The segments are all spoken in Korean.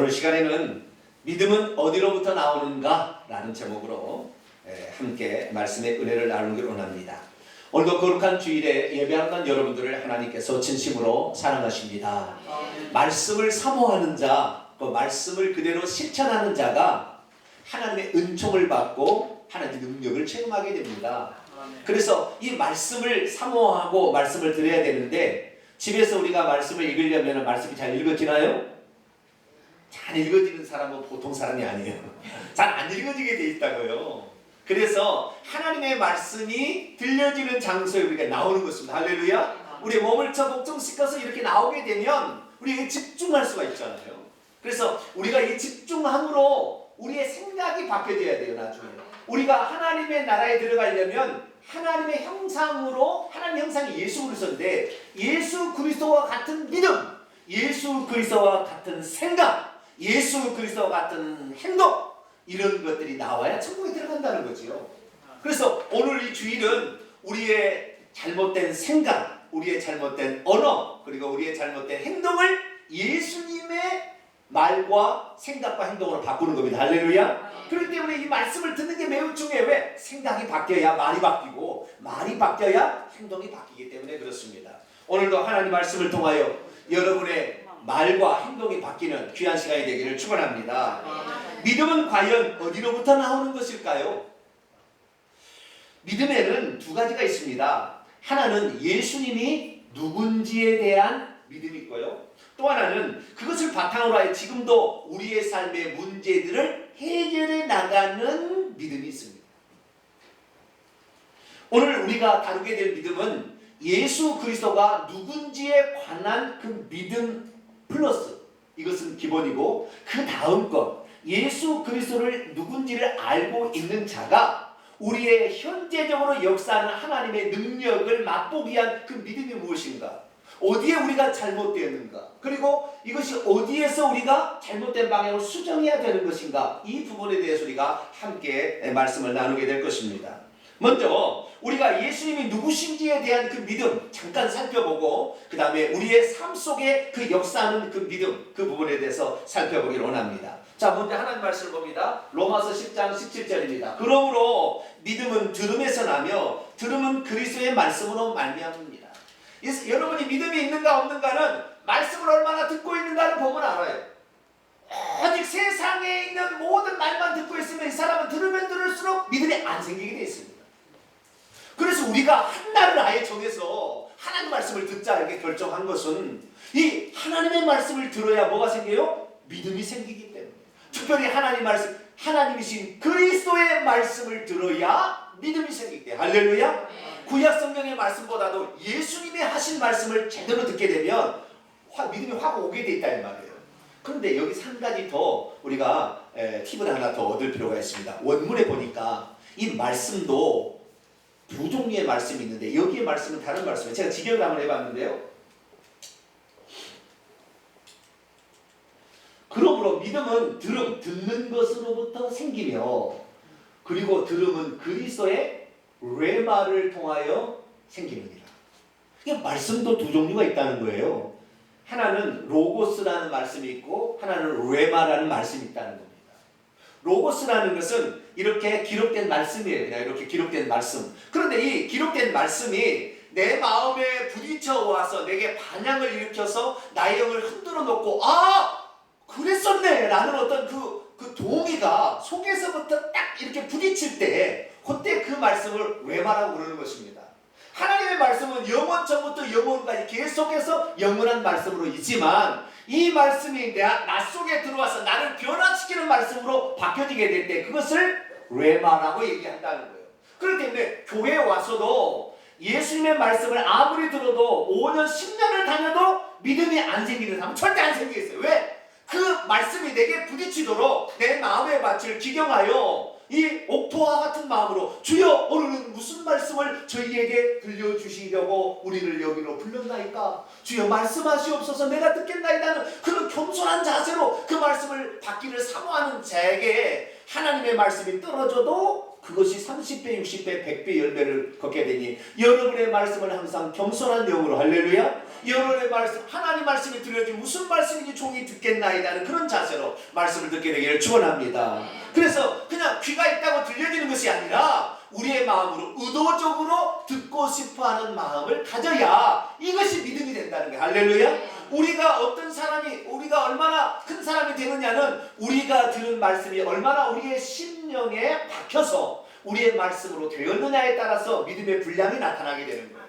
오늘 시간에는 믿음은 어디로부터 나오는가? 라는 제목으로 함께 말씀의 은혜를 나누기를 원합니다. 오늘도 거룩한 주일에 예배하는 여러분들을 하나님께서 진심으로 사랑하십니다. 말씀을 사모하는 자, 그 말씀을 그대로 실천하는 자가 하나님의 은총을 받고 하나님의 능력을 체험하게 됩니다. 그래서 이 말씀을 사모하고 말씀을 드려야 되는데, 집에서 우리가 말씀을 읽으려면 말씀이 잘 읽어지나요? 잘 읽어지는 사람은 보통 사람이 아니에요. 잘 안 읽어지게 돼 있다고요. 그래서 하나님의 말씀이 들려지는 장소에 우리가 나오는 것입니다. 할렐루야. 우리 몸을 목좀 씻어서 이렇게 나오게 되면 우리에게 집중할 수가 있잖아요. 그래서 우리가 이 집중함으로 우리의 생각이 바뀌어져야 돼요. 나중에 우리가 하나님의 나라에 들어가려면 하나님의 형상으로, 하나님의 형상이 예수 그리스도인데 예수 그리스도와 같은 믿음, 예수 그리스도와 같은 생각, 예수 그리스도와 같은 행동, 이런 것들이 나와야 천국에 들어간다는 거지요. 그래서 오늘 이 주일은 우리의 잘못된 생각, 우리의 잘못된 언어, 그리고 우리의 잘못된 행동을 예수님의 말과 생각과 행동으로 바꾸는 겁니다. 할렐루야. 그렇기 때문에 이 말씀을 듣는 게 매우 중요해요. 왜? 생각이 바뀌어야 말이 바뀌고, 말이 바뀌어야 행동이 바뀌기 때문에 그렇습니다. 오늘도 하나님 말씀을 통하여 여러분의 말과 행동이 바뀌는 귀한 시간이 되기를 축원합니다. 믿음은 과연 어디로부터 나오는 것일까요? 믿음에는 두 가지가 있습니다. 하나는 예수님이 누군지에 대한 믿음이 있고요. 또 하나는 그것을 바탕으로 하여 지금도 우리의 삶의 문제들을 해결해 나가는 믿음이 있습니다. 오늘 우리가 다루게 될 믿음은 예수 그리스도가 누군지에 관한 그 믿음 플러스, 이것은 기본이고, 그 다음 것, 예수 그리스도를 누군지를 알고 있는 자가 우리의 현재적으로 역사하는 하나님의 능력을 맛보기 위한 그 믿음이 무엇인가? 어디에 우리가 잘못되었는가? 그리고 이것이 어디에서 우리가 잘못된 방향으로 수정해야 되는 것인가? 이 부분에 대해서 우리가 함께 말씀을 나누게 될 것입니다. 먼저 우리가 예수님이 누구신지에 대한 그 믿음 잠깐 살펴보고, 그 다음에 우리의 삶 속에 그 역사하는 그 믿음, 그 부분에 대해서 살펴보기를 원합니다. 자, 먼저 하나님 말씀을 봅니다. 로마서 10장 17절입니다. 그러므로 믿음은 들음에서 나며 들음은 그리스도의 말씀으로 말미암습니다. 여러분이 믿음이 있는가 없는가는 말씀을 얼마나 듣고 있는가를 보면 알아요. 오직 세상에 있는 모든 말만 듣고 있으면 이 사람은 들으면 들을수록 믿음이 안 생기게 되어 있습니다. 그래서 우리가 한 날을 아예 정해서 하나님 말씀을 듣자 이렇게 결정한 것은 이 하나님의 말씀을 들어야 뭐가 생겨요? 믿음이 생기기 때문에. 특별히 하나님 말씀, 하나님이신 그리스도의 말씀을 들어야 믿음이 생기게 돼요. 할렐루야. 구약 성경의 말씀보다도 예수님의 하신 말씀을 제대로 듣게 되면 믿음이 확 오게 돼 있다 이 말이에요. 그런데 여기서 한 가지 더 우리가 팁을 하나 더 얻을 필요가 있습니다. 원문에 보니까 이 말씀도 두 종류의 말씀이 있는데 여기의 말씀은 다른 말씀이에요. 제가 직역을 한번 해봤는데요. 그러므로 믿음은 들음, 듣는 것으로부터 생기며, 그리고 들음은 그리스도의 레마를 통하여 생기느니라. 이게 말씀도 두 종류가 있다는 거예요. 하나는 로고스라는 말씀이 있고 하나는 레마라는 말씀이 있다는 겁니다. 로고스라는 것은 이렇게 기록된 말씀이에요. 그냥 이렇게 기록된 말씀. 그런데 이 기록된 말씀이 내 마음에 부딪혀 와서 내게 반향을 일으켜서 나의 영을 흔들어 놓고, 아! 그랬었네! 라는 어떤 그 동의가 속에서부터 딱 이렇게 부딪힐 때, 그때 그 말씀을 레마라고 부르는 것입니다. 하나님의 말씀은 영원전부터 영원까지 계속해서 영원한 말씀으로 있지만, 이 말씀이 나 속에 들어와서 나를 변화시키는 말씀으로 바뀌어지게 될 때 그것을 레마라고 얘기한다는 거예요. 그렇기 때문에 교회에 와서도 예수님의 말씀을 아무리 들어도 5년, 10년을 다녀도 믿음이 안 생기는 사람은 절대 안 생기겠어요. 왜? 그 말씀이 내게 부딪히도록 내 마음의 밭을 기경하여 이 옥토와 같은 마음으로, 주여 오늘은 무슨 말씀을 저희에게 들려주시려고 우리를 여기로 불렀나이까? 주여 말씀하시옵소서, 내가 듣겠나이다는 그런 겸손한 자세로 그 말씀을 받기를 사모하는 자에게 하나님의 말씀이 떨어져도 그것이 30배, 60배, 100배, 10배를 걷게 되니 여러분의 말씀을 항상 겸손한 영으로 할렐루야, 여러분의 말씀, 하나님 말씀이 들려지 무슨 말씀인지 종이 듣겠나이다 하는 그런 자세로 말씀을 듣게 되기를 축원합니다. 그래서 그냥 귀가 있다고 들려지는 것이 아니라 우리의 마음으로 의도적으로 듣고 싶어하는 마음을 가져야 이것이 믿음이 된다는 거예요. 할렐루야. 우리가 어떤 사람이, 우리가 얼마나 큰 사람이 되느냐는 우리가 들은 말씀이 얼마나 우리의 심령에 박혀서 우리의 말씀으로 되었느냐에 따라서 믿음의 분량이 나타나게 되는 거예요.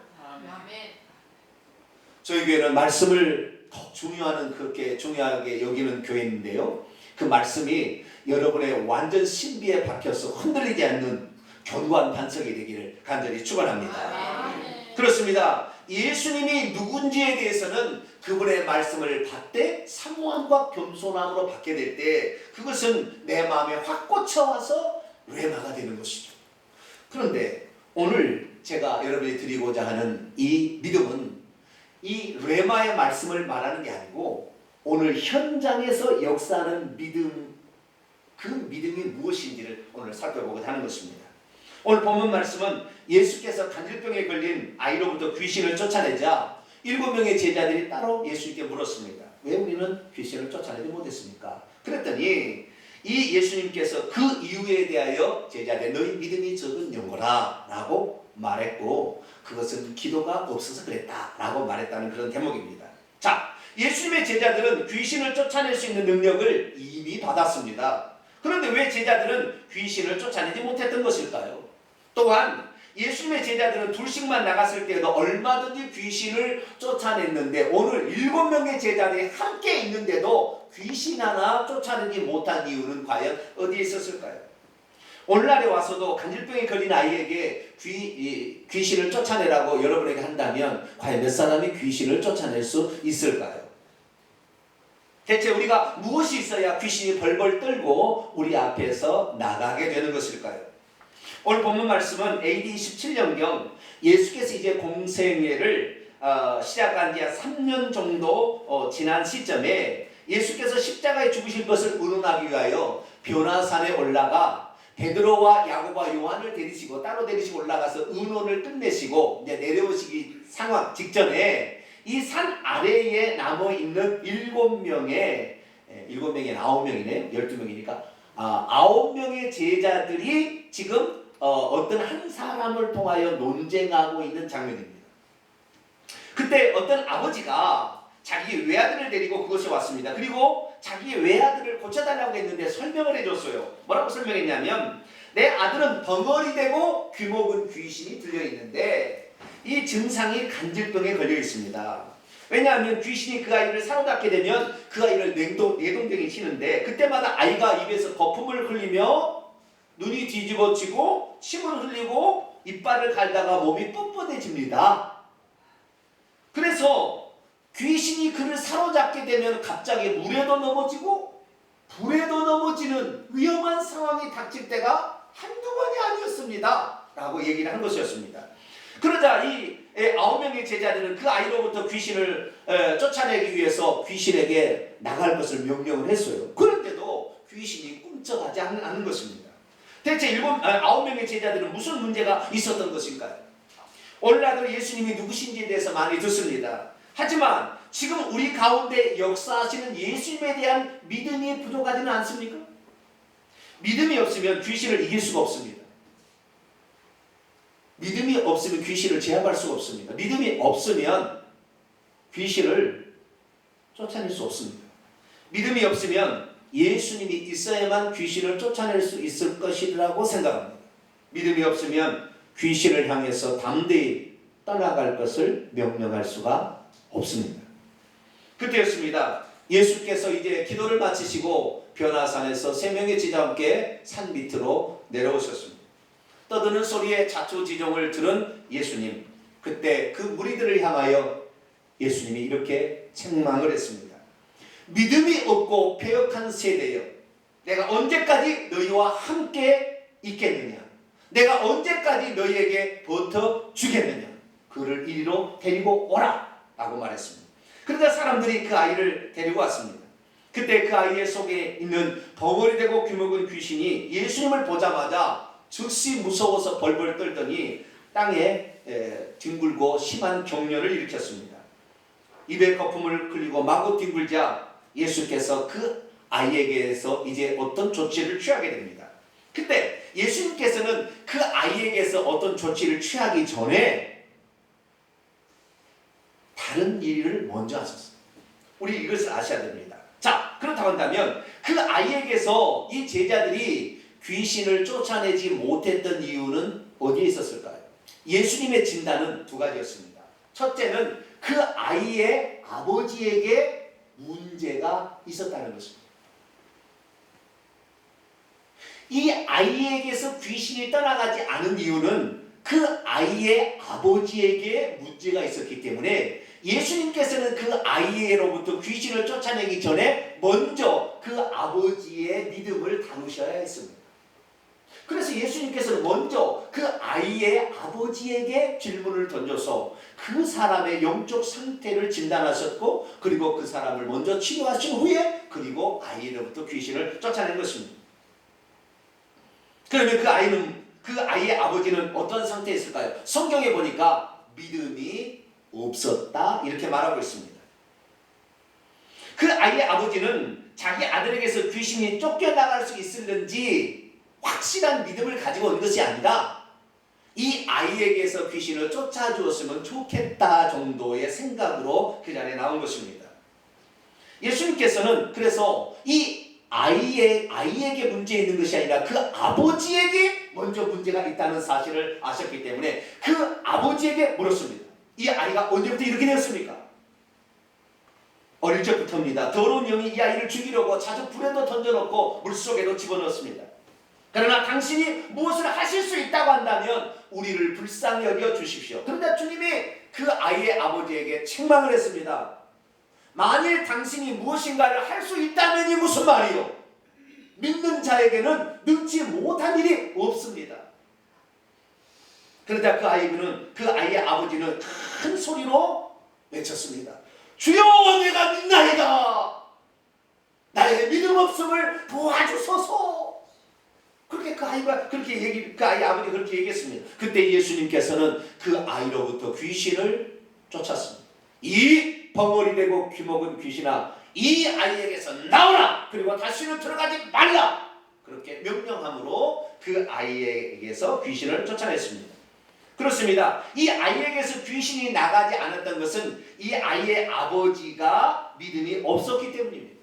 저희 교회는 말씀을 더 중요하는, 그렇게 중요하게 여기는 교회인데요, 그 말씀이 여러분의 완전 신비에 박혀서 흔들리지 않는 견고한 반석이 되기를 간절히 축원합니다. 그렇습니다. 예수님이 누군지에 대해서는 그분의 말씀을 받되 사모함과 겸손함으로 받게 될 때 그것은 내 마음에 확 꽂혀와서 레마가 되는 것이죠. 그런데 오늘 제가 여러분이 드리고자 하는 이 믿음은 이 레마의 말씀을 말하는 게 아니고 오늘 현장에서 역사하는 믿음, 그 믿음이 무엇인지를 오늘 살펴보고자 하는 것입니다. 오늘 본문 말씀은 예수께서 간질병에 걸린 아이로부터 귀신을 쫓아내자 7명의 제자들이 따로 예수님께 물었습니다. 왜 우리는 귀신을 쫓아내지 못했습니까? 그랬더니 이 예수님께서 그 이유에 대하여 제자들, 너희 믿음이 적은 영혼아 라고 말했고, 그것은 기도가 없어서 그랬다 라고 말했다는 그런 대목입니다. 자, 예수님의 제자들은 귀신을 쫓아낼 수 있는 능력을 이미 받았습니다. 그런데 왜 제자들은 귀신을 쫓아내지 못했던 것일까요? 또한 예수님의 제자들은 둘씩만 나갔을 때에도 얼마든지 귀신을 쫓아냈는데 오늘 7명의 제자들이 함께 있는데도 귀신 하나 쫓아내지 못한 이유는 과연 어디에 있었을까요? 오늘날에 와서도 간질병에 걸린 아이에게 귀신을 쫓아내라고 여러분에게 한다면 과연 몇 사람이 귀신을 쫓아낼 수 있을까요? 대체 우리가 무엇이 있어야 귀신이 벌벌 떨고 우리 앞에서 나가게 되는 것일까요? 오늘 본문 말씀은 AD 17년경 예수께서 이제 공생애를 시작한 지 한 3년 정도 지난 시점에 예수께서 십자가에 죽으실 것을 의논하기 위하여 변화산에 올라가 베드로와 야고보와 요한을 데리시고 따로 데리시고 올라가서 의논을 끝내시고 이제 내려오시기 상황 직전에 이 산 아래에 남아 있는 7명의 9명이네요. 12명이니까 9명의 제자들이 지금 어떤 한 사람을 통하여 논쟁하고 있는 장면입니다. 그때 어떤 아버지가 자기 외아들을 데리고 그곳에 왔습니다. 그리고 자기 외아들을 고쳐달라고 했는데 설명을 해줬어요. 뭐라고 설명했냐면, 내 아들은 벙어리되고 귀목은 귀신이 들려있는데 이 증상이 간질병에 걸려 있습니다. 왜냐하면 귀신이 그 아이를 사로잡게 되면 그 아이를 내동댕이 치는데 그때마다 아이가 입에서 거품을 흘리며 눈이 뒤집어지고 침을 흘리고 이빨을 갈다가 몸이 뻣뻣해집니다. 그래서 귀신이 그를 사로잡게 되면 갑자기 물에도 넘어지고 불에도 넘어지는 위험한 상황이 닥칠 때가 한두 번이 아니었습니다 라고 얘기를 한 것이었습니다. 그러자 이 9명의 제자들은 그 아이로부터 귀신을 쫓아내기 위해서 귀신에게 나갈 것을 명령을 했어요. 그런데도 귀신이 꿈쩍하지 않는 것입니다. 대체 9명의 제자들은 무슨 문제가 있었던 것인가요? 오늘날도 예수님이 누구신지에 대해서 많이 듣습니다. 하지만 지금 우리 가운데 역사하시는 예수님에 대한 믿음이 부족하지는 않습니까? 믿음이 없으면 귀신을 이길 수가 없습니다. 믿음이 없으면 귀신을 제압할 수가 없습니다. 믿음이 없으면 귀신을 쫓아낼 수 없습니다. 믿음이 없으면 예수님이 있어야만 귀신을 쫓아낼 수 있을 것이라고 생각합니다. 믿음이 없으면 귀신을 향해서 담대히 떠나갈 것을 명령할 수가 없습니다. 그때였습니다. 예수께서 이제 기도를 마치시고 변화산에서 3명의 제자와 함께 산 밑으로 내려오셨습니다. 떠드는 소리에 자초지종을 들은 예수님, 그때 그 무리들을 향하여 예수님이 이렇게 책망을 했습니다. 믿음이 없고 패역한 세대여, 내가 언제까지 너희와 함께 있겠느냐? 내가 언제까지 너희에게 버텨주겠느냐? 그를 이리로 데리고 오라 라고 말했습니다. 그러자 사람들이 그 아이를 데리고 왔습니다. 그때 그 아이의 속에 있는 벙어리 되고 귀먹은 귀신이 예수님을 보자마자 즉시 무서워서 벌벌 떨더니 땅에 뒹굴고 심한 경련을 일으켰습니다. 입에 거품을 흘리고 마구 뒹굴자 예수께서 그 아이에게서 이제 어떤 조치를 취하게 됩니다. 근데 예수님께서는 그 아이에게서 어떤 조치를 취하기 전에 다른 일을 먼저 하셨어요. 우리 이것을 아셔야 됩니다. 자, 그렇다고 한다면 그 아이에게서 이 제자들이 귀신을 쫓아내지 못했던 이유는 어디에 있었을까요? 예수님의 진단은 두 가지였습니다. 첫째는 그 아이의 아버지에게 문제가 있었다는 것입니다. 이 아이에게서 귀신이 떠나가지 않은 이유는 그 아이의 아버지에게 문제가 있었기 때문에 예수님께서는 그 아이로부터 귀신을 쫓아내기 전에 먼저 그 아버지의 믿음을 다루셔야 했습니다. 그래서 예수님께서는 먼저 그 아이의 아버지에게 질문을 던져서 그 사람의 영적 상태를 진단하셨고, 그리고 그 사람을 먼저 치료하신 후에 그리고 아이로부터 귀신을 쫓아낸 것입니다. 그러면 그 아이의 아버지는 어떤 상태에 있을까요? 성경에 보니까 믿음이 없었다 이렇게 말하고 있습니다. 그 아이의 아버지는 자기 아들에게서 귀신이 쫓겨나갈 수 있을는지 확실한 믿음을 가지고 온 것이 아니라 이 아이에게서 귀신을 쫓아주었으면 좋겠다 정도의 생각으로 그 자리에 나온 것입니다. 예수님께서는 그래서 이 아이에게 문제 있는 것이 아니라 그 아버지에게 먼저 문제가 있다는 사실을 아셨기 때문에 그 아버지에게 물었습니다. 이 아이가 언제부터 이렇게 되었습니까? 어릴 적부터입니다. 더러운 영이 이 아이를 죽이려고 자주 불에도 던져놓고 물속에도 집어넣었습니다. 그러나 당신이 무엇을 하실 수 있다고 한다면 우리를 불쌍히 여겨 주십시오. 그런데 주님이 그 아이의 아버지에게 책망을 했습니다. 만일 당신이 무엇인가를 할 수 있다면이 무슨 말이요? 믿는 자에게는 능치 못한 일이 없습니다. 그러자 그 아이의 아버지는 큰 소리로 외쳤습니다. 주여, 내가 믿나이다. 나의 믿음 없음을 도와주소서. 그렇게 그 아이의 아버지가 그렇게 얘기했습니다. 그때 예수님께서는 그 아이로부터 귀신을 쫓았습니다. 이 벙어리 되고 귀먹은 귀신아, 이 아이에게서 나오라. 그리고 다시는 들어가지 말라. 그렇게 명령함으로 그 아이에게서 귀신을 쫓아냈습니다. 그렇습니다. 이 아이에게서 귀신이 나가지 않았던 것은 이 아이의 아버지가 믿음이 없었기 때문입니다.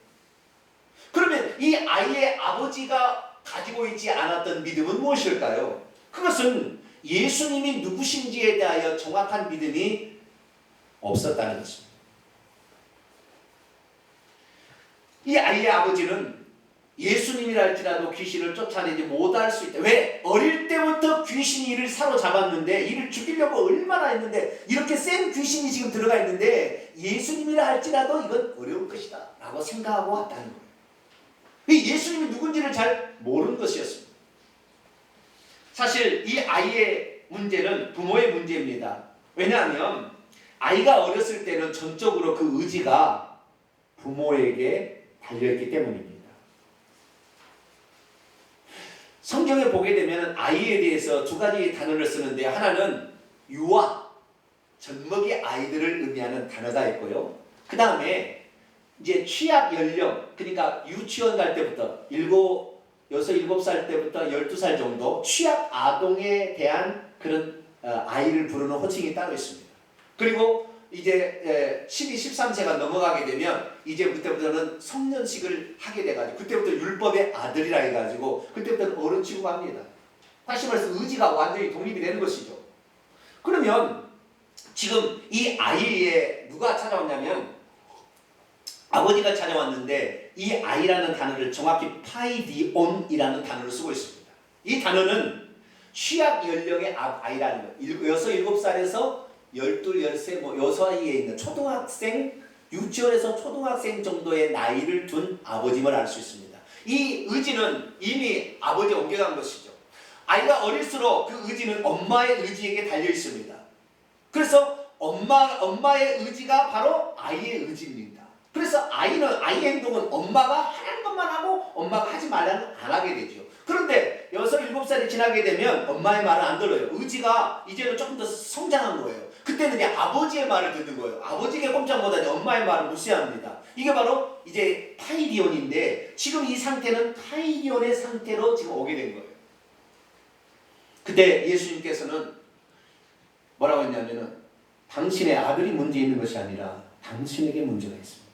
그러면 이 아이의 아버지가 가지고 있지 않았던 믿음은 무엇일까요? 그것은 예수님이 누구신지에 대하여 정확한 믿음이 없었다는 것입니다. 이 아이의 아버지는 예수님이라 할지라도 귀신을 쫓아내지 못할 수 있다. 왜? 어릴 때부터 귀신이 이를 사로잡았는데, 이를 죽이려고 얼마나 했는데, 이렇게 센 귀신이 지금 들어가 있는데 예수님이라 할지라도 이건 어려울 것이다 라고 생각하고 왔다는 거예요. 예수님이 누군지를 잘 모르는 것이었습니다. 사실 이 아이의 문제는 부모의 문제입니다. 왜냐하면 아이가 어렸을 때는 전적으로 그 의지가 부모에게 달려있기 때문입니다. 성경에 보게 되면 아이에 대해서 두 가지 단어를 쓰는데, 하나는 유아, 젖먹이 아이들을 의미하는 단어가 있고요. 그 다음에 이제 취약 연령, 그러니까 유치원 갈 때부터 6, 7살 때부터 12살 정도 취약 아동에 대한 그런 아이를 부르는 호칭이 따로 있습니다. 그리고 이제 12, 13세가 넘어가게 되면 이제 그때부터는 성년식을 하게 돼가지고 그때부터 율법의 아들이라 해가지고 그때부터는 어른 취급합니다. 다시 말해서 의지가 완전히 독립이 되는 것이죠. 그러면 지금 이 아이에 누가 찾아왔냐면 아버지가 찾아왔는데, 이 아이라는 단어를 정확히 파이디온이라는 단어를 쓰고 있습니다. 이 단어는 취약 연령의 아이라는 거예요. 6, 7살에서 12, 13, 요 사이에 있는 초등학생, 유치원에서 초등학생 정도의 나이를 둔 아버짐을 알 수 있습니다. 이 의지는 이미 아버지에 옮겨간 것이죠. 아이가 어릴수록 그 의지는 엄마의 의지에게 달려 있습니다. 그래서 엄마의 의지가 바로 아이의 의지입니다. 그래서 아이의 행동은 엄마가 하는 것만 하고 엄마가 하지 말라는 안 하게 되죠. 그런데 6, 7살이 지나게 되면 엄마의 말을 안 들어요. 의지가 이제는 조금 더 성장한 거예요. 그때는 이제 아버지의 말을 듣는 거예요. 아버지에게 꼼짝 못하니 엄마의 말을 무시합니다. 이게 바로 이제 타이디온인데 지금 이 상태는 타이디온의 상태로 지금 오게 된 거예요. 그때 예수님께서는 뭐라고 했냐면은 당신의 아들이 문제 있는 것이 아니라 당신에게 문제가 있습니다.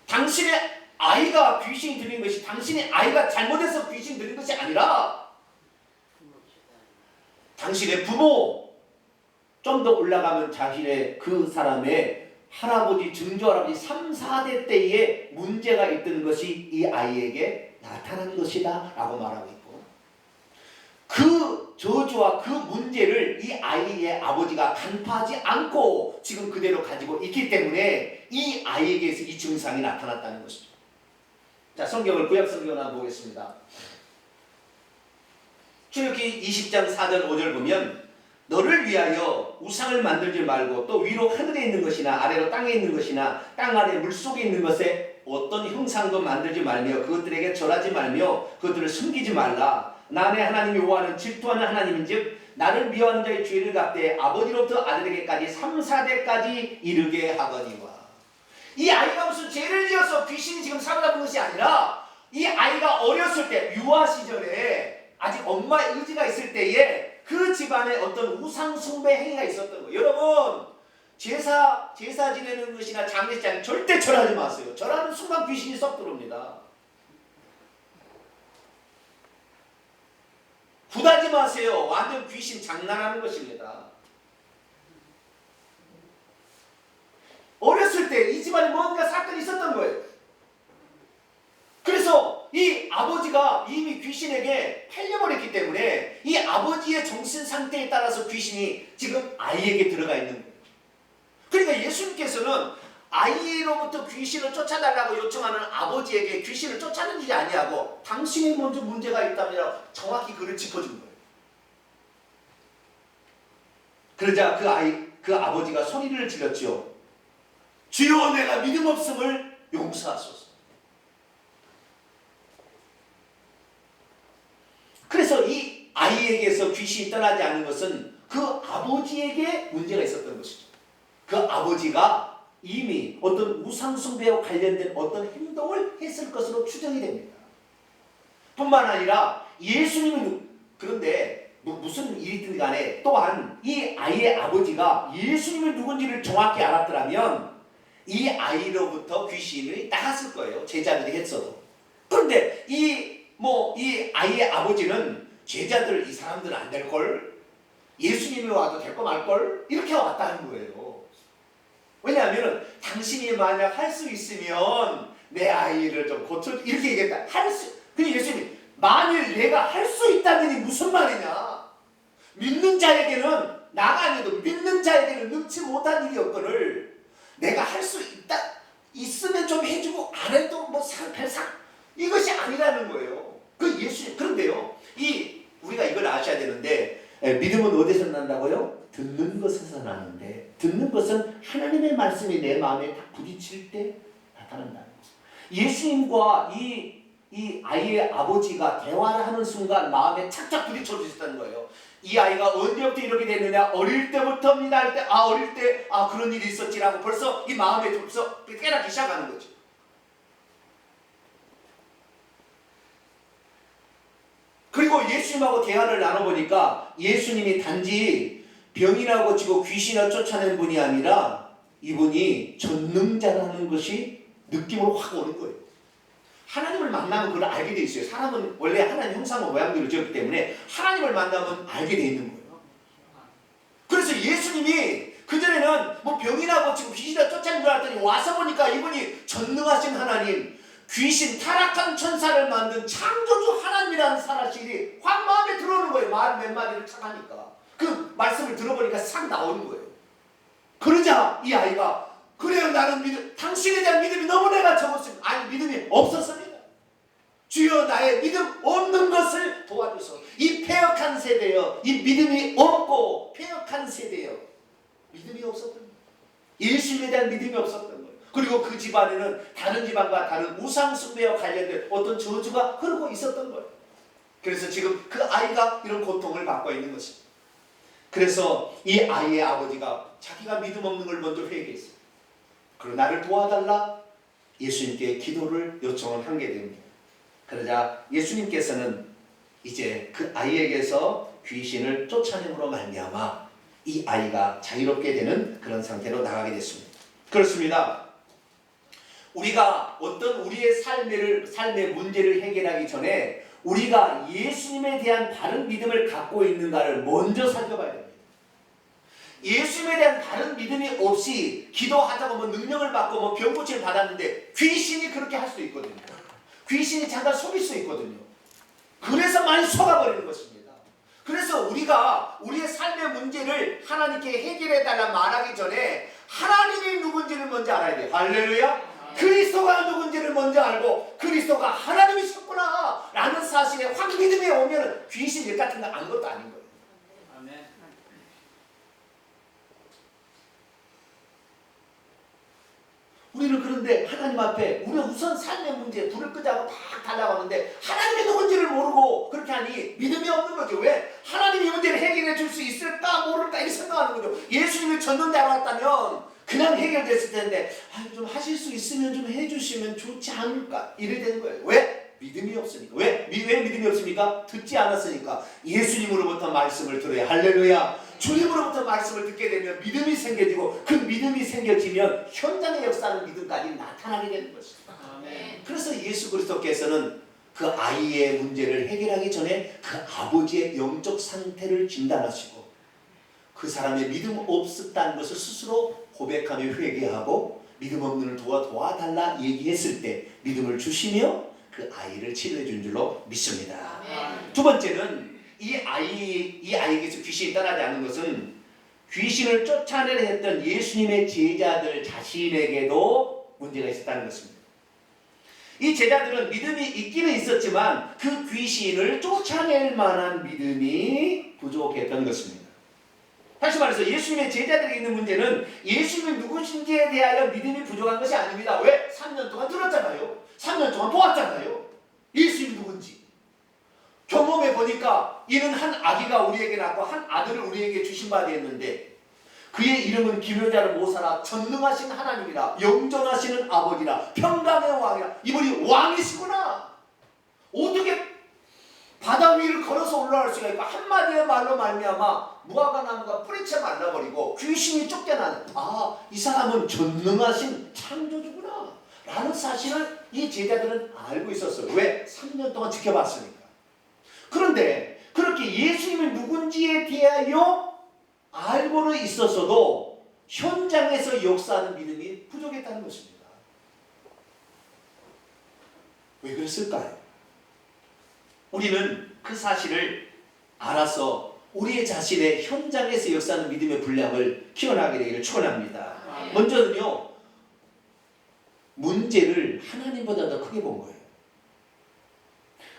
당신의 아이가 귀신이 들린 것이 당신의 아이가 잘못해서 귀신이 들린 것이 아니라 당신의 부모, 좀 더 올라가면 자신의 그 사람의 할아버지, 증조할아버지 3, 4대 때에 문제가 있던 것이 이 아이에게 나타난 것이다 라고 말하고 있고, 그 저주와 그 문제를 이 아이의 아버지가 간파하지 않고 지금 그대로 가지고 있기 때문에 이 아이에게서 이 증상이 나타났다는 것이죠. 자, 성경을 구약 성경을 한번 보겠습니다. 출애굽기 20장 4절 5절 보면 너를 위하여 우상을 만들지 말고 또 위로 하늘에 있는 것이나 아래로 땅에 있는 것이나 땅 아래 물속에 있는 것에 어떤 형상도 만들지 말며 그것들에게 절하지 말며 그것들을 숨기지 말라. 나의 하나님 여호와는 질투하는 하나님인즉 나를 미워하는 자의 죄를 갚되 아버지로부터 아들에게까지 3, 4대까지 이르게 하거니와. 이 아이가 무슨 죄를 지어서 귀신이 지금 사로잡은 것이 아니라 이 아이가 어렸을 때 유아 시절에 아직 엄마의 의지가 있을 때에 그 집안에 어떤 우상 숭배 행위가 있었던 거예요. 여러분, 제사 지내는 것이나 장례식장 절대 절하지 마세요. 절하는 순간 귀신이 썩 들어옵니다. 굿하지 마세요. 완전 귀신 장난하는 것입니다. 어렸을 때 이 집안에 뭔가 사건이 있었던 거예요. 그래서 이 아버지가 이미 귀신에게 팔려버렸기 때문에 이 아버지의 정신 상태에 따라서 귀신이 지금 아이에게 들어가 있는 거예요. 그러니까 예수님께서는 아이로부터 귀신을 쫓아달라고 요청하는 아버지에게 귀신을 쫓아내지 아니하고 당신이 먼저 문제가 있다면 정확히 그를 짚어준 거예요. 그러자 그 아버지가 소리를 질렀죠. 주여, 내가 믿음 없음을 용서하소서. 그래서 이 아이에게서 귀신이 떠나지 않은 것은 그 아버지에게 문제가 있었던 것이죠. 그 아버지가 이미 어떤 우상숭배와 관련된 어떤 행동을 했을 것으로 추정이 됩니다. 뿐만 아니라 예수님은, 그런데 무슨 일이든 간에 또한 이 아이의 아버지가 예수님이 누군지를 정확히 알았더라면 이 아이로부터 귀신이 나갔을 거예요. 제자들이 했어도. 그런데 이 아이의 아버지는 제자들, 이 사람들은 안 될걸, 예수님이 와도 될 거 말걸, 이렇게 왔다는 거예요. 왜냐하면 당신이 만약 할 수 있으면 내 아이를 좀 고쳐, 이렇게 얘기했다. 근데 예수님, 만일 내가 할 수 있다더니 무슨 말이냐. 믿는 자에게는, 나가 아니어도 믿는 자에게는 능치 못한 일이 없거늘 내가 할 수 있으면 좀 해주고 안 해도 별상, 이것이 아니라는 거예요. 그 예수님. 그런데요, 우리가 이걸 아셔야 되는데, 믿음은 어디서 난다고요? 듣는 것에서 나는데, 듣는 것은 하나님의 말씀이 내 마음에 딱 부딪힐 때 나타난다는 거죠. 예수님과 이 아이의 아버지가 대화를 하는 순간 마음에 착착 부딪혀 주셨다는 거예요. 이 아이가 언제부터 이렇게 됐느냐? 어릴 때부터입니다 할 때, 어릴 때 그런 일이 있었지라고 벌써 이 마음에 벌써 깨닫기 시작하는 거죠. 그리고 예수님하고 대화를 나눠보니까 예수님이 단지 병이나 고치고 귀신을 쫓아낸 분이 아니라 이분이 전능자라는 것이 느낌으로 확 오는 거예요. 하나님을 만나면 그걸 알게 돼 있어요. 사람은 원래 하나님 형상과 모양대로 지었기 때문에 하나님을 만나면 알게 돼 있는 거예요. 그래서 예수님이 그전에는 병이나 고치고 귀신을 쫓아낸 줄 알았더니 와서 보니까 이분이 전능하신 하나님, 귀신, 타락한 천사를 만든 창조주 하나님이라는 사실이 확 마음에 들어오는 거예요. 말 몇 마디를 착하니까. 그 말씀을 들어보니까 싹 나오는 거예요. 그러자 이 아이가, 그래요, 나는 당신에 대한 믿음이 너무 내가 적었습니다. 아니, 믿음이 없었습니다. 주여, 나의 믿음 없는 것을 도와주소서. 이 패역한 세대여, 이 믿음이 없고 패역한 세대여, 믿음이 없었던 거예요. 예수님에 대한 믿음이 없었던 거예요. 그리고 그 집안에는 다른 집안과 다른 우상 숭배와 관련된 어떤 저주가 흐르고 있었던 거예요. 그래서 지금 그 아이가 이런 고통을 받고 있는 것입니다. 그래서 이 아이의 아버지가 자기가 믿음 없는 걸 먼저 회개했어요. 그리고 나를 도와달라 예수님께 기도를 요청을 하게 됩니다. 그러자 예수님께서는 이제 그 아이에게서 귀신을 쫓아냄으로 말미암아 이 아이가 자유롭게 되는 그런 상태로 나가게 됐습니다. 그렇습니다. 우리가 어떤 우리의 삶의 문제를 해결하기 전에 우리가 예수님에 대한 바른 믿음을 갖고 있는가를 먼저 살펴봐야 됩니다. 예수님에 대한 바른 믿음이 없이 기도하자고 뭐 능력을 받고 뭐 병고침을 받았는데 귀신이 그렇게 할 수 있거든요. 귀신이 잠깐 속일 수 있거든요. 그래서 많이 속아버리는 것입니다. 그래서 우리가 우리의 삶의 문제를 하나님께 해결해달라 말하기 전에 하나님이 누군지를 먼저 알아야 돼요. 할렐루야. 그리스도가 누군지를 먼저 알고 그리스도가 하나님이셨구나 라는 사실에 확 믿음이 오면 귀신 일 같은 거 아무것도 아닌 거예요. 아멘. 우리는 그런데 하나님 앞에 우리가 우선 삶의 문제 불을 끄자고 막 달라고 하는데 하나님이 누군지를 모르고 그렇게 하니 믿음이 없는 거죠. 왜? 하나님이 이 문제를 해결해 줄 수 있을까 모를까 이렇게 생각하는 거죠. 예수님이 전능자 알았다면 그냥 해결됐을 텐데 좀 하실 수 있으면 좀 해주시면 좋지 않을까 이래 되는 거예요. 왜? 믿음이 없으니까. 왜 믿음이 없습니까? 듣지 않았으니까. 예수님으로부터 말씀을 들어야 할렐루야. 주님으로부터 말씀을 듣게 되면 믿음이 생겨지고 그 믿음이 생겨지면 현장의 역사는 믿음까지 나타나게 되는 것입니다. 아멘. 그래서 예수 그리스도께서는 그 아이의 문제를 해결하기 전에 그 아버지의 영적 상태를 진단하시고 그 사람의 믿음 없었다는 것을 스스로 고백하며 회개하고 믿음 없는 도와달라 얘기했을 때 믿음을 주시며 그 아이를 치료해 준 줄로 믿습니다. 아멘. 두 번째는 이 아이에게서 귀신이 떠나지 않는 것은 귀신을 쫓아내려 했던 예수님의 제자들 자신에게도 문제가 있었다는 것입니다. 이 제자들은 믿음이 있기는 있었지만 그 귀신을 쫓아낼 만한 믿음이 부족했던 것입니다. 다시 말해서 예수님의 제자들에게 있는 문제는 예수님이 누구신지에 대하여 믿음이 부족한 것이 아닙니다. 왜? 3년 동안 들었잖아요. 3년 동안 보았잖아요. 예수님이 누군지. 경험해 보니까 이는 한 아기가 우리에게 낳고 한 아들을 우리에게 주신 바 되었는데 그의 이름은 기묘자를 모사라 전능하신 하나님이라 영존하시는 아버지라 평강의 왕이라. 이분이 왕이시구나. 어떻게 바다 위를 걸어서 올라갈 수가 있고 한마디의 말로 말미암아 무화과 나무가 뿌리채 말라버리고 귀신이 쫓겨나는 이 사람은 전능하신 창조주구나 라는 사실을 이 제자들은 알고 있었어요. 왜? 3년 동안 지켜봤으니까. 그런데 그렇게 예수님이 누군지에 대하여 알고는 있었어도 현장에서 역사하는 믿음이 부족했다는 것입니다. 왜 그랬을까요? 우리는 그 사실을 알아서 우리의 자신의 현장에서 역사하는 믿음의 분량을 키워나가게 되기를 축원합니다. 먼저는요, 문제를 하나님보다 더 크게 본 거예요.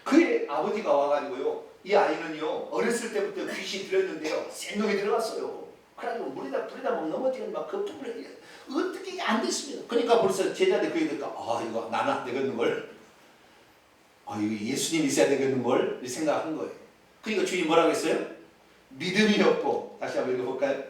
그의 아버지가 와가지고요, 이 아이는요 어렸을 때부터 귀신 들렸는데요 센 놈이 들어갔어요. 그래가지고 물에다 막 넘어지는 막 급투불에 어떻게 안 됐습니다. 그러니까 벌써 제자들 그 얘기니까 이거 나는 안 되겠는걸, 이거 예수님 있어야 되겠는걸 이렇게 생각한 거예요. 그러니까 주님 뭐라고 했어요? 믿음이 없고. 다시 한번 읽어볼까요?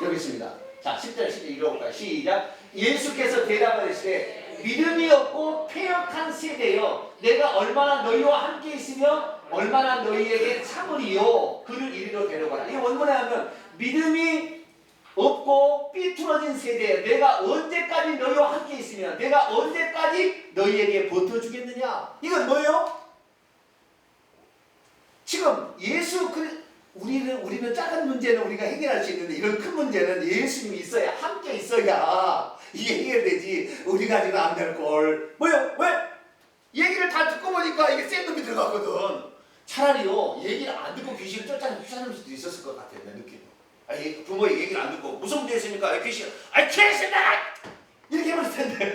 여기 있습니다. 자, 10절 11절 읽어볼까요? 시작. 예수께서 대답하시되 믿음이 없고 패역한 세대여, 내가 얼마나 너희와 함께 있으며 얼마나 너희에게 참으리요. 그를 이리로 데려가라. 이 원문에 하면 믿음이 없고 삐뚤어진 세대에 내가 언제까지 너희와 함께 있으며 내가 언제까지 너희에게 버텨주겠느냐. 이건 뭐예요? 지금 우리는 작은 문제는 우리가 해결할 수 있는데 이런 큰 문제는 예수님이 있어야, 함께 있어야 이게 해결되지. 우리가 지금 안 될 걸. 뭐요? 왜? 얘기를 다 듣고 보니까 이게 센 놈이 들어갔거든. 차라리요 얘기를 안 듣고 귀신을 쫓아낼 수도 있었을 것 같아요. 내 느낌은. 부모의 얘기를 안 듣고 무슨 문제 있습니까? 귀신. 귀신아! 이렇게 해버릴 텐데.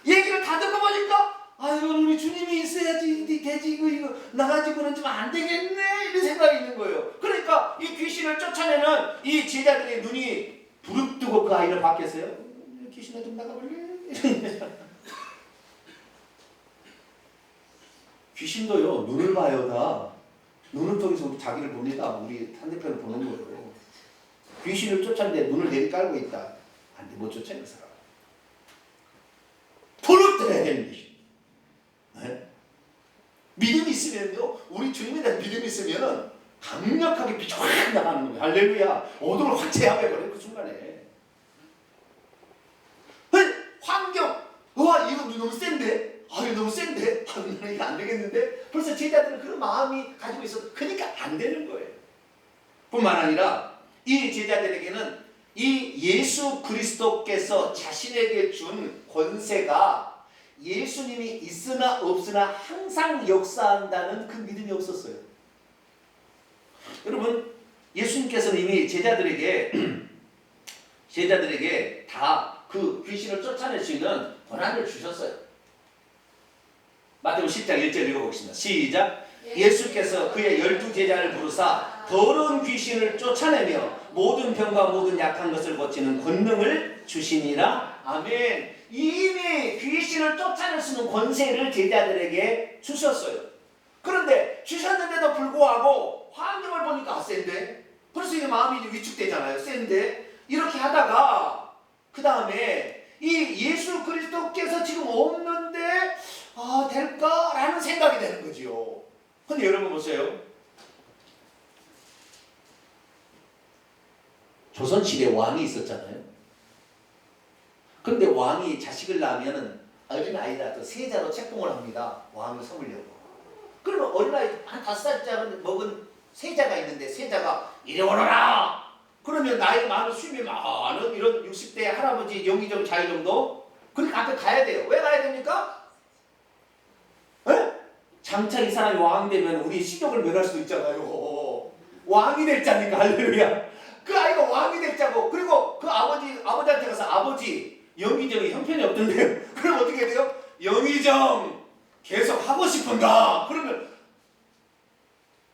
얘기를 다 듣고 보니까 아이고 우리 주님이 있어야지 되지 이거 나 가지고는 좀 안 되겠네 이런 생각이 있는 거예요. 그러니까 이 귀신을 쫓아내는 이 제자들의 눈이 부릅뜨고 그 아이를 봤겠어요? 귀신아 좀 나가볼래? 귀신도요 눈을 봐요. 다 눈을 통해서 우리 자기를 봅니다. 우리 상대편을 보는 거예요. 귀신을 쫓아내는데 눈을 내리깔고 있다. 안 돼, 못 쫓아내는 사람. 부릅뜨려야 되는 것이. 네? 믿음이 있으면요, 우리 주님에 대한 믿음이 있으면은 강력하게 빛이 확 나가는 거예요. 할렐루야. 어둠을 확 제압해버려요. 그 순간에. 환경, 와 이거 너무 센데? 이거 너무 센데? 이거 안 되겠는데? 벌써 제자들은 그런 마음이 가지고 있어서 그러니까 안 되는 거예요. 뿐만 아니라 이 제자들에게는 이 예수 그리스도께서 자신에게 준 권세가 예수님이 있으나 없으나 항상 역사한다는 그 믿음이 없었어요. 여러분, 예수님께서는 이미 제자들에게 다 그 귀신을 쫓아낼 수 있는 권한을 주셨어요. 마태복음 10장 1절 읽어보겠습니다. 시작. 예수께서 그의 12제자를 부르사 더러운 귀신을 쫓아내며 모든 병과 모든 약한 것을 고치는 권능을 주시니라. 아멘. 이미 귀신을 쫓아낼 수 있는 권세를 제자들에게 주셨어요. 그런데 주셨는데도 불구하고 환경을 보니까 센데? 벌써 이제 마음이 위축되잖아요. 센데? 이렇게 하다가 그 다음에 이 예수 그리스도께서 지금 없는데 될까라는 생각이 되는 거지요. 근데 여러분 보세요. 조선시대에 왕이 있었잖아요. 그런데 왕이 자식을 낳으면 어린아이라도 세자로 책봉을 합니다. 왕을 삼으려고. 그러면 어린아이 한 5살짜리 먹은 세자가 있는데 세자가 이리 오너라. 그러면 나이가 많은 수입이 많은 이런 60대 할아버지 영의정 자유 정도 그렇게 앞에 가야 돼요. 왜 가야 됩니까? 에? 장차 이 사람이 왕 되면 우리 식욕을 멸할 수도 있잖아요. 왕이 될 자니까. 할렐루야. 그 아이가 왕이 될 자고 그리고 그 아버지한테 가서 아버지 영의정이 형편이 없던데요. 그럼 어떻게 해야 돼요? 영의정 계속 하고 싶은가? 그러면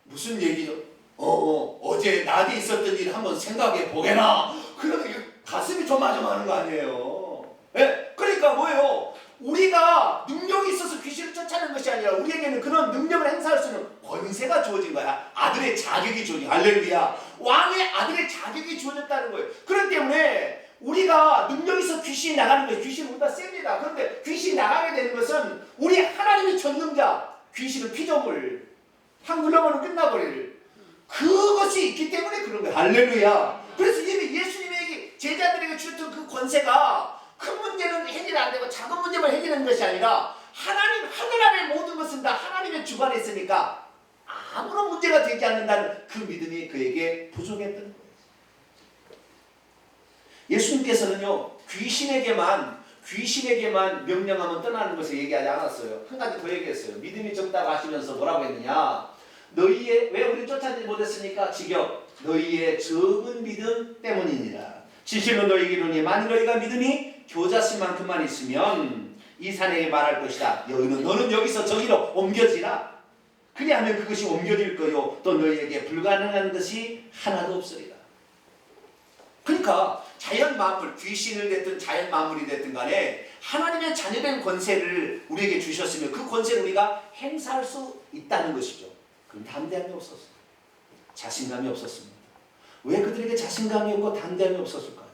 무슨 얘기죠? 어제 낮에 있었던 일 한번 생각해 보게나. 그러면 가슴이 조마조마하는 거 아니에요. 네? 그러니까 뭐예요? 우리가 능력이 있어서 귀신을 쫓아내는 것이 아니라 우리에게는 그런 능력을 행사할 수 있는 권세가 주어진 거야. 아들의 자격이 주어진 거야. 할렐루야. 왕의 아들의 자격이 주어졌다는 거예요. 그렇기 때문에 우리가 능력이 있어 귀신이 나가는 거예요. 귀신은 우리가 셉니다. 그런데 귀신이 나가게 되는 것은 우리 하나님의 전능자 귀신은 피조물 한 눌러보면 끝나버릴 그것이 있기 때문에 그런 거예요. 할렐루야. 그래서 이미 예수님에게 제자들에게 주셨던 그 권세가 큰 문제는 해결 안 되고 작은 문제만 해결하는 것이 아니라 하늘 안의 모든 것은 다 하나님의 주관에 있으니까 아무런 문제가 되지 않는다는 그 믿음이 그에게 부족했던 거예요. 예수님께서는요 귀신에게만 명령하면 떠나는 것을 얘기하지 않았어요. 한 가지 더 얘기했어요. 믿음이 적다고 하시면서 뭐라고 했느냐? 왜 우리 쫓아내지 못했습니까? 지겨 너희의 적은 믿음 때문이니라. 진실로 너희에게 이르노니 만일 너희가 믿음이 겨자씨만큼만 있으면 이 산에게 말할 것이다. 너는 여기서 저기로 옮겨지라. 그리하면 그것이 옮겨질 거요 또 너희에게 불가능한 것이 하나도 없으리라. 그러니까 자연 만물, 귀신을 됐든 자연 만물이 됐든 간에 하나님의 자녀된 권세를 우리에게 주셨으면 그 권세를 우리가 행사할 수 있다는 것이죠. 그럼 담대함이 없었어요. 자신감이 없었습니다. 왜 그들에게 자신감이 없고 담대함이 없었을까요?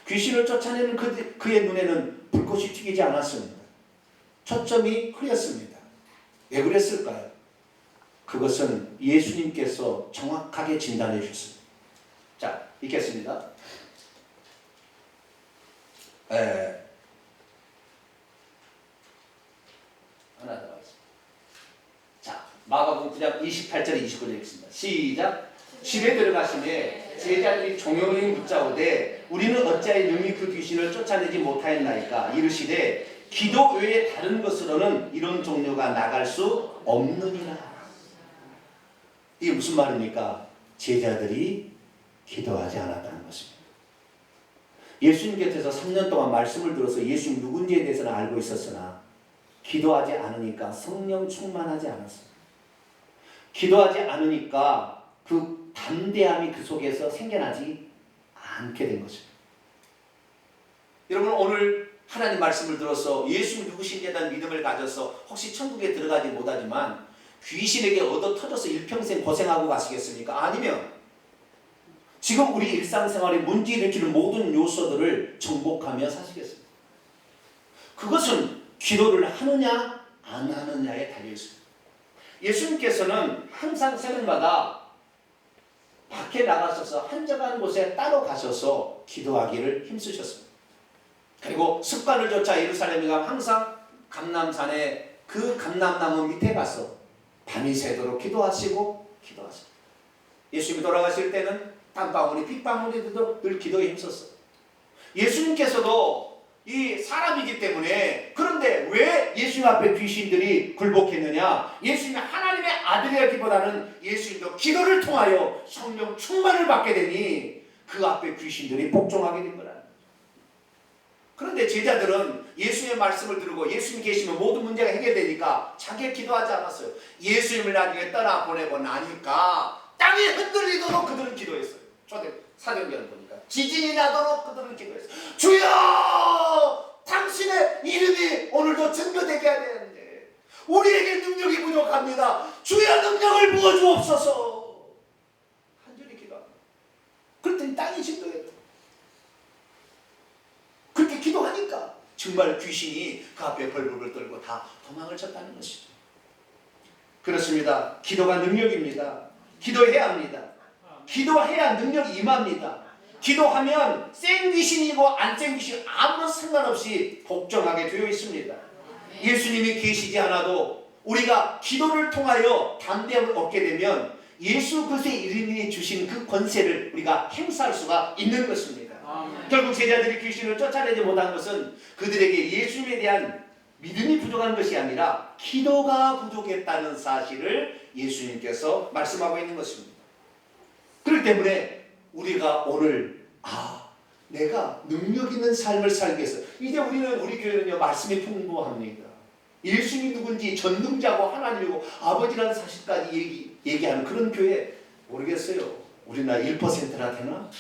귀신을 쫓아내는 그의 눈에는 불꽃이 튀기지 않았습니다. 초점이 흐렸습니다. 왜 그랬을까요? 그것은 예수님께서 정확하게 진단해 주셨습니다. 자, 읽겠습니다. 하나 더 하겠습니다. 자, 마가복음 9장 28절 29절 읽겠습니다. 시작. 집에 들어가시매 제자들이 종용이 묻자오되 우리는 어찌하여 능히 그 귀신을 쫓아내지 못하였나이까. 이르시되 기도 외에 다른 것으로는 이런 종류가 나갈 수 없느니라. 이게 무슨 말입니까? 제자들이 기도하지 않았다는 것입니다. 예수님 곁에서 3년 동안 말씀을 들어서 예수님 누군지에 대해서는 알고 있었으나 기도하지 않으니까 성령 충만하지 않았어요. 기도하지 않으니까 그 담대함이 그 속에서 생겨나지 않게 된 것입니다. 여러분, 오늘 하나님 말씀을 들어서 예수님 누구신지에 대한 믿음을 가져서 혹시 천국에 들어가지 못하지만 귀신에게 얻어 터져서 일평생 고생하고 가시겠습니까? 아니면 지금 우리 일상생활에 문제 일으키는 모든 요소들을 정복하며 사시겠습니까? 그것은 기도를 하느냐 안 하느냐에 달려있습니다. 예수님께서는 항상 새벽마다 밖에 나가셔서 한적한 곳에 따로 가셔서 기도하기를 힘쓰셨습니다. 그리고 습관을 좇아 예루살렘에 가면 항상 감람산에 그 감람나무 밑에 가서 밤이 새도록 기도하시고 예수님이 돌아가실 때는 땀방울이 핏방울이 되도록 늘 기도에 힘썼어요. 예수님께서도 이 사람이기 때문에, 그런데 왜 예수님 앞에 귀신들이 굴복했느냐? 예수님이 하나님의 아들이었기보다는 예수님도 기도를 통하여 성령 충만을 받게 되니 그 앞에 귀신들이 복종하게 된 거라. 그런데 제자들은 예수님의 말씀을 들고 예수님 계시면 모든 문제가 해결되니까 자기가 기도하지 않았어요. 예수님을 나중에 떠나보내고 나니까 땅이 흔들리도록 그들은 기도했어요. 사도행전을 보니까 지진이 나도록 그들은 기도했어요. 주여, 당신의 이름이 오늘도 증거되게 해야 되는데 우리에게 능력이 부족합니다. 주여, 능력을 부어주옵소서. 간절히 기도합니다. 그랬더니 땅이 진동했다. 그렇게 기도하니까 정말 귀신이 그 앞에 벌벌벌 떨고 다 도망을 쳤다는 것이죠. 그렇습니다. 기도가 능력입니다. 기도해야 합니다. 기도해야 능력이 임합니다. 기도하면 센 귀신이고 안 센 귀신 아무런 상관없이 복종하게 되어 있습니다. 예수님이 계시지 않아도 우리가 기도를 통하여 담대함을 얻게 되면 예수 그리스도의 이름이 주신 그 권세를 우리가 행사할 수가 있는 것입니다. 결국 제자들이 귀신을 쫓아내지 못한 것은 그들에게 예수님에 대한 믿음이 부족한 것이 아니라 기도가 부족했다는 사실을 예수님께서 말씀하고 있는 것입니다. 그렇기 때문에 우리가 오늘 내가 능력 있는 삶을 살기 위해서, 이제 우리 교회는요 말씀이 풍부합니다. 예수님이 누군지 전능자고 하나님이고 아버지라는 사실까지 얘기하는 그런 교회 모르겠어요. 우리나라 1%나 되나?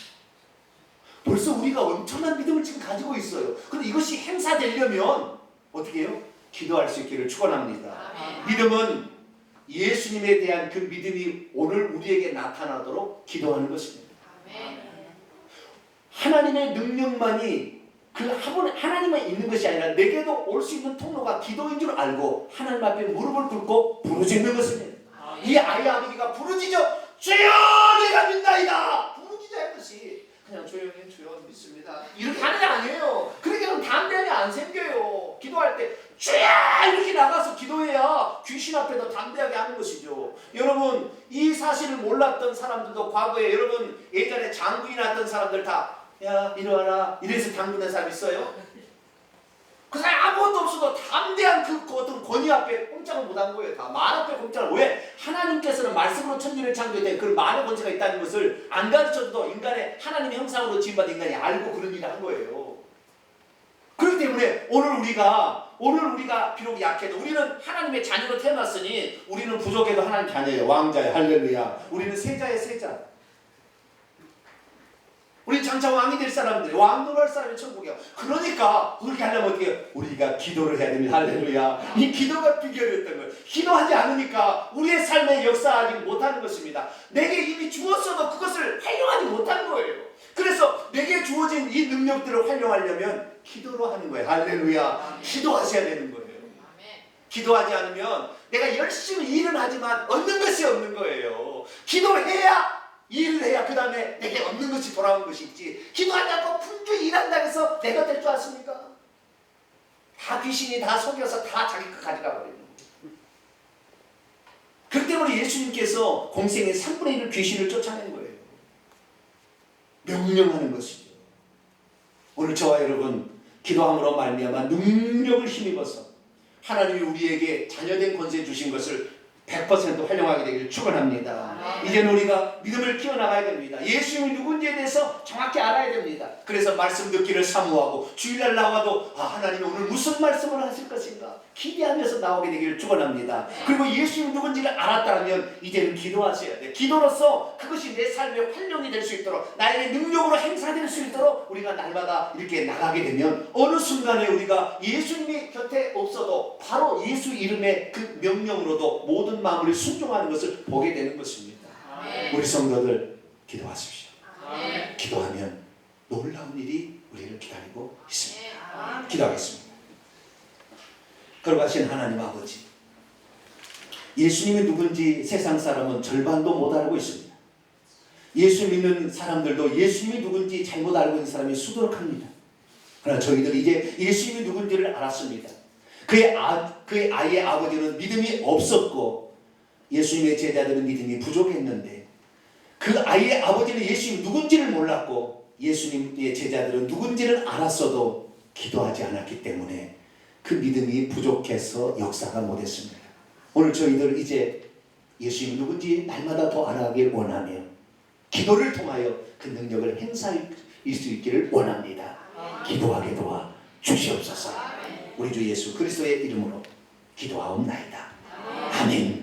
벌써 우리가 엄청난 믿음을 지금 가지고 있어요. 그런데 이것이 행사되려면 어떻게 해요? 기도할 수 있기를 축원합니다. 믿음은 예수님에 대한 그 믿음이 오늘 우리에게 나타나도록 기도하는 것입니다. 하나님의 능력만이 하나님만 있는 것이 아니라 내게도 올 수 있는 통로가 기도인 줄 알고 하나님 앞에 무릎을 꿇고 부르짖는 것입니다. 이 아이 아버지가 부르짖어 주여 내가 믿나이다 부르짖어 했듯이 그냥 조용히 주여 믿습니다 이렇게 하는 게 아니에요. 그렇게 하면 담대함이 안 생겨요. 기도할 때 주여 이렇게 나가서 기도해야 귀신 앞에도 담대하게 하는 것이죠. 여러분, 이 사실을 몰랐던 사람들도 과거에 여러분 예전에 장군이 났던 사람들 다 야 이리 와라 이래서 당근된 사람 있어요? 그 사람 아무것도 없어도 담대한 그 어떤 권위 앞에 꼼짝을 못한 거예요. 다 말 앞에 꼼짝을. 왜? 하나님께서는 말씀으로 천지를 창조했대. 그 말의 권세가 있다는 것을 안 가르쳐도 인간의 하나님의 형상으로 지음받은 인간이 알고 그런 일을 한 거예요. 그렇기 때문에 오늘 우리가 비록 약해도 우리는 하나님의 자녀로 태어났으니 우리는 부족해도 하나님 자녀예요. 왕자예요. 할렐루야. 우리는 세자예요. 세자. 우리 장차 왕이 될 사람들, 왕노할 사람이 천국이야. 그러니까 그렇게 하려면 어떻게 해요? 우리가 기도를 해야 됩니다. 할렐루야. 이 기도가 비결이었던 거예요. 기도하지 않으니까 우리의 삶에 역사하지 못하는 것입니다. 내게 이미 주었어도 그것을 활용하지 못한 거예요. 그래서 내게 주어진 이 능력들을 활용하려면 기도로 하는 거예요. 할렐루야. 기도하셔야 되는 거예요. 기도하지 않으면 내가 열심히 일은 하지만 얻는 것이 없는 거예요. 기도해야 일을 해야 그 다음에 내게 얻는 것이 돌아오는 것이 있지. 기도하지 않고 분주히 일한다고 해서 내가 될 줄 아십니까? 다 귀신이 다 속여서 다 자기 것 가져가 버리는 거예요. 그렇기 때문에 예수님께서 공생의 3분의 1을 귀신을 쫓아낸 거예요. 명령하는 것이죠. 오늘 저와 여러분 기도함으로 말미암아 능력을 힘입어서 하나님이 우리에게 자녀된 권세 주신 것을 100% 활용하게 되기를 축원합니다. 이제는 우리가 믿음을 키워나가야 됩니다. 예수님이 누군지에 대해서 정확히 알아야 됩니다. 그래서 말씀 듣기를 사모하고 주일날 나와도 하나님이 오늘 무슨 말씀을 하실 것인가 기대하면서 나오게 되기를 축원합니다. 그리고 예수님이 누군지를 알았다면 이제는 기도하셔야 돼. 기도로서 그것이 내 삶의 활용이 될 수 있도록 나에게 능력으로 행사될 수 있도록 우리가 날마다 이렇게 나가게 되면 어느 순간에 우리가 예수님이 곁에 없어도 바로 예수 이름의 그 명령으로도 모든 마음을 순종하는 것을 보게 되는 것입니다. 우리 성도들 기도하십시오. 기도하면 놀라운 일이 우리를 기다리고 있습니다. 기도하겠습니다. 거룩하신 하나님 아버지, 예수님이 누군지 세상 사람은 절반도 못 알고 있습니다. 예수 믿는 사람들도 예수님이 누군지 잘못 알고 있는 사람이 수두룩합니다. 그러나 저희들이 이제 예수님이 누군지를 알았습니다. 그의 아이의 아버지는 믿음이 없었고 예수님의 제자들은 믿음이 부족했는데 그 아이의 아버지는 예수님이 누군지를 몰랐고 예수님의 제자들은 누군지를 알았어도 기도하지 않았기 때문에 그 믿음이 부족해서 역사가 못했습니다. 오늘 저희들 이제 예수님이 누군지 날마다 더 알아가길 원하며 기도를 통하여 그 능력을 행사할 수 있기를 원합니다. 기도하게 도와 주시옵소서. 우리 주 예수 그리스도의 이름으로 기도하옵나이다. 아멘.